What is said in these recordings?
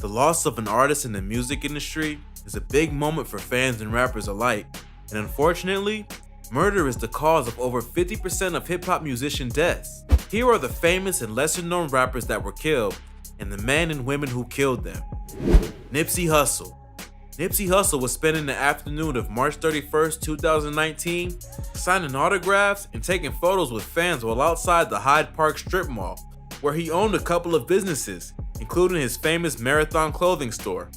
The loss of an artist in the music industry is a big moment for fans and rappers alike, and unfortunately, murder is the cause of over 50% of hip-hop musician deaths. Here are the famous and lesser-known rappers that were killed, and the men and women who killed them. Nipsey Hussle. Nipsey Hussle was spending the afternoon of March 31st, 2019, signing autographs and taking photos with fans while outside the Hyde Park strip mall, where he owned a couple of businesses, including his famous Marathon clothing store.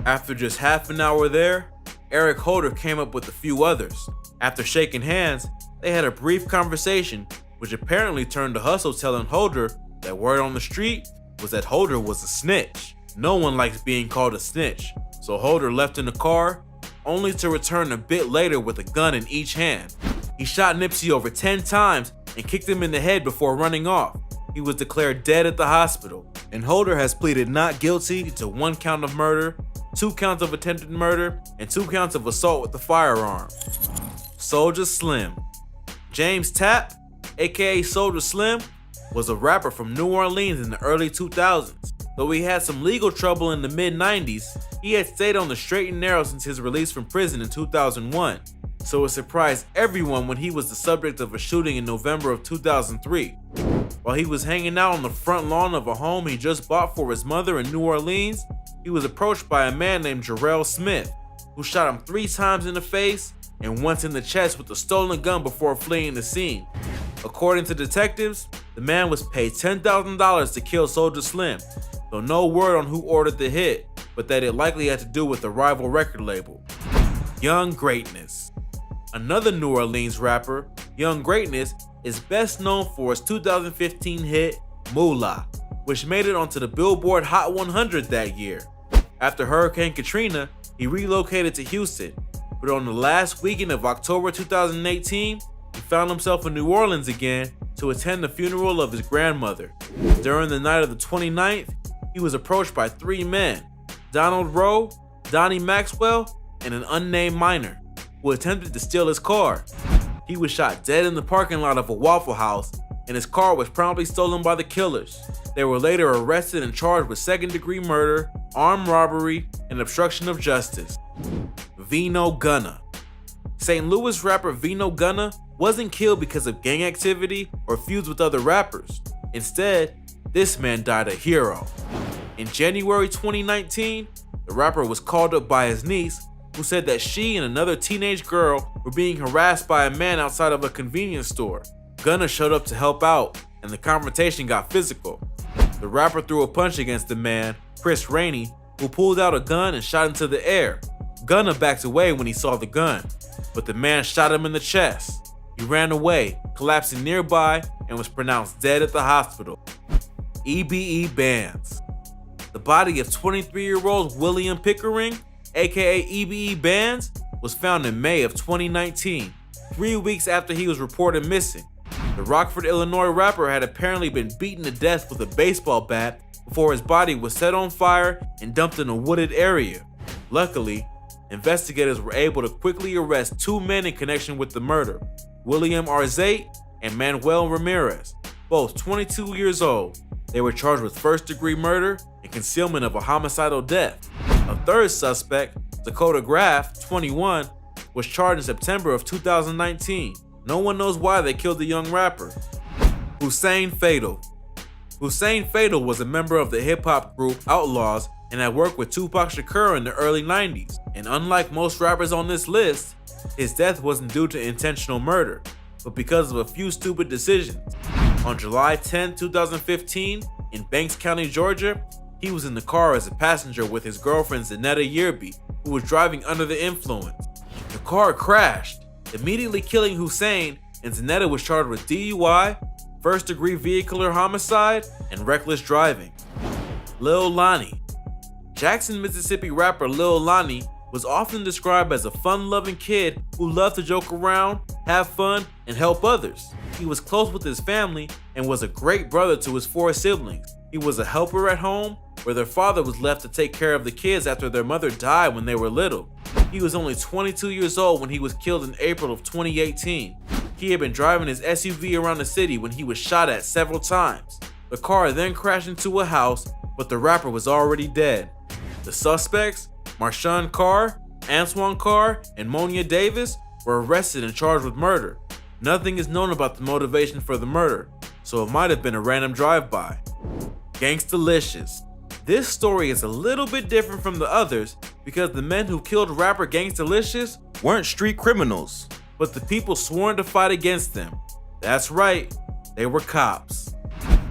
After just half an hour there, Eric Holder came up with a few others. After shaking hands, they had a brief conversation, which apparently turned to Hussle telling Holder that word on the street was that Holder was a snitch. No one likes being called a snitch, so Holder left in the car, only to return a bit later with a gun in each hand. He shot Nipsey over 10 times and kicked him in the head before running off. He was declared dead at the hospital, and Holder has pleaded not guilty to 1 count of murder, 2 counts of attempted murder, and 2 counts of assault with a firearm. Soulja Slim. James Tapp, aka Soulja Slim, was a rapper from New Orleans in the early 2000s. Though he had some legal trouble in the mid-90s, he had stayed on the straight and narrow since his release from prison in 2001, so it surprised everyone when he was the subject of a shooting in November of 2003. While he was hanging out on the front lawn of a home he just bought for his mother in New Orleans, he was approached by a man named Jarrell Smith, who shot him 3 times in the face and once in the chest with a stolen gun before fleeing the scene. According to detectives, the man was paid $10,000 to kill Soulja Slim, though no word on who ordered the hit, but that it likely had to do with the rival record label. Young Greatness. Another New Orleans rapper, Young Greatness, is best known for his 2015 hit, Moolah, which made it onto the Billboard Hot 100 that year. After Hurricane Katrina, he relocated to Houston, but on the last weekend of October 2018, he found himself in New Orleans again to attend the funeral of his grandmother. During the night of the 29th, he was approached by 3 men, Donald Rowe, Donnie Maxwell, and an unnamed minor, who attempted to steal his car. He was shot dead in the parking lot of a Waffle House, and his car was promptly stolen by the killers. They were later arrested and charged with second-degree murder, armed robbery, and obstruction of justice. Vino Gunna. St. Louis rapper Vino Gunna wasn't killed because of gang activity or feuds with other rappers. Instead, this man died a hero. In January 2019, the rapper was called up by his niece, who said that she and another teenage girl were being harassed by a man outside of a convenience store. Gunna showed up to help out, and the confrontation got physical. The rapper threw a punch against the man, Chris Rainey, who pulled out a gun and shot into the air. Gunna backed away when he saw the gun, but the man shot him in the chest. He ran away, collapsing nearby, and was pronounced dead at the hospital. EBE Bands. The body of 23-year-old William Pickering, aka EBE Bands, was found in May of 2019, 3 weeks after he was reported missing. The Rockford, Illinois rapper had apparently been beaten to death with a baseball bat before his body was set on fire and dumped in a wooded area. Luckily, investigators were able to quickly arrest 2 men in connection with the murder, William Arzate and Manuel Ramirez, both 22 years old. They were charged with first-degree murder and concealment of a homicidal death. A third suspect, Dakota Graff, 21, was charged in September of 2019. No one knows why they killed the young rapper. Hussein Fatal. Hussein Fatal was a member of the hip-hop group Outlaws and had worked with Tupac Shakur in the early 90s. And unlike most rappers on this list, his death wasn't due to intentional murder, but because of a few stupid decisions. On July 10, 2015, in Banks County, Georgia, he was in the car as a passenger with his girlfriend Zanetta Yearby, who was driving under the influence. The car crashed, immediately killing Hussein, and Zanetta was charged with DUI, first-degree vehicular homicide, and reckless driving. Lil Lonnie. Jackson, Mississippi rapper Lil Lonnie was often described as a fun-loving kid who loved to joke around, have fun, and help others. He was close with his family and was a great brother to his 4 siblings. He was a helper at home, where their father was left to take care of the kids after their mother died when they were little. He was only 22 years old when he was killed in April of 2018. He had been driving his SUV around the city when he was shot at several times. The car then crashed into a house, but the rapper was already dead. The suspects, Marshawn Carr, Antoine Carr, and Monia Davis, were arrested and charged with murder. Nothing is known about the motivation for the murder, so it might have been a random drive-by. Gangstalicious. This story is a little bit different from the others because the men who killed rapper Gangstalicious weren't street criminals, but the people sworn to fight against them. That's right, they were cops.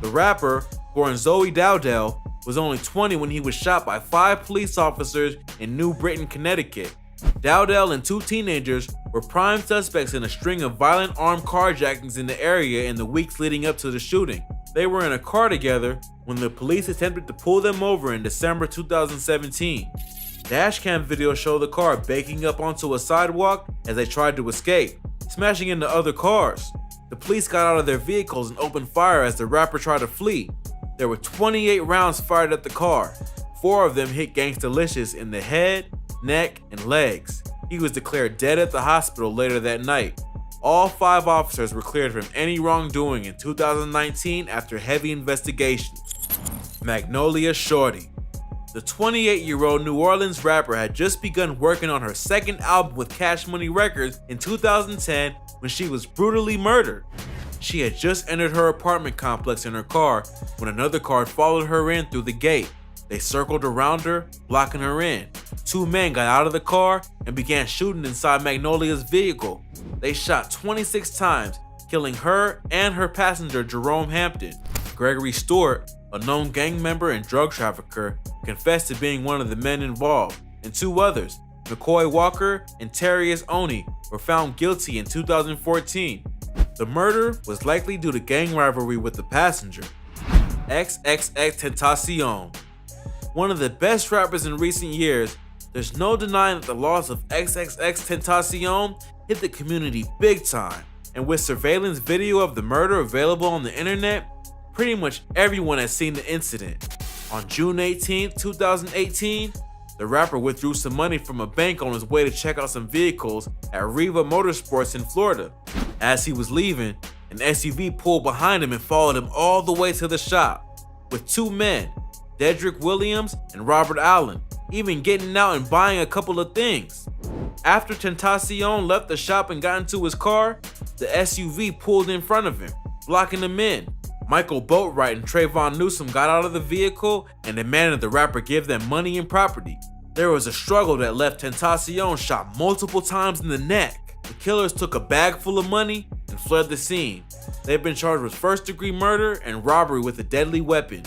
The rapper, born Zoe Dowdell, was only 20 when he was shot by 5 police officers in New Britain, Connecticut. Dowdell and 2 teenagers were prime suspects in a string of violent armed carjackings in the area in the weeks leading up to the shooting. They were in a car together when the police attempted to pull them over in December 2017. Dashcam video showed the car baking up onto a sidewalk as they tried to escape, smashing into other cars. The police got out of their vehicles and opened fire as the rapper tried to flee. There were 28 rounds fired at the car. 4 of them hit Gangstalicious in the head, neck, and legs. He was declared dead at the hospital later that night. All 5 officers were cleared from any wrongdoing in 2019 after heavy investigations. Magnolia Shorty. The 28-year-old New Orleans rapper had just begun working on her second album with Cash Money Records in 2010 when she was brutally murdered. She had just entered her apartment complex in her car when another car followed her in through the gate. They circled around her, blocking her in. 2 men got out of the car and began shooting inside Magnolia's vehicle. They shot 26 times, killing her and her passenger Jerome Hampton. Gregory Stewart, a known gang member and drug trafficker, confessed to being one of the men involved, and 2 others, McCoy Walker and Terrius Oni, were found guilty in 2014. The murder was likely due to gang rivalry with the passenger. XXXTentacion. One of the best rappers in recent years, there's no denying that the loss of XXXTentacion hit the community big time, and with surveillance video of the murder available on the internet, pretty much everyone has seen the incident. On June 18, 2018, the rapper withdrew some money from a bank on his way to check out some vehicles at Riva Motorsports in Florida. As he was leaving, an SUV pulled behind him and followed him all the way to the shop, with 2 men, Dedrick Williams and Robert Allen, even getting out and buying a couple of things. After Tentacion left the shop and got into his car, the SUV pulled in front of him, blocking him in. Michael Boatwright and Trayvon Newsom got out of the vehicle and demanded the rapper give them money and property. There was a struggle that left Tentacion shot multiple times in the neck. The killers took a bag full of money and fled the scene. They've been charged with first-degree murder and robbery with a deadly weapon.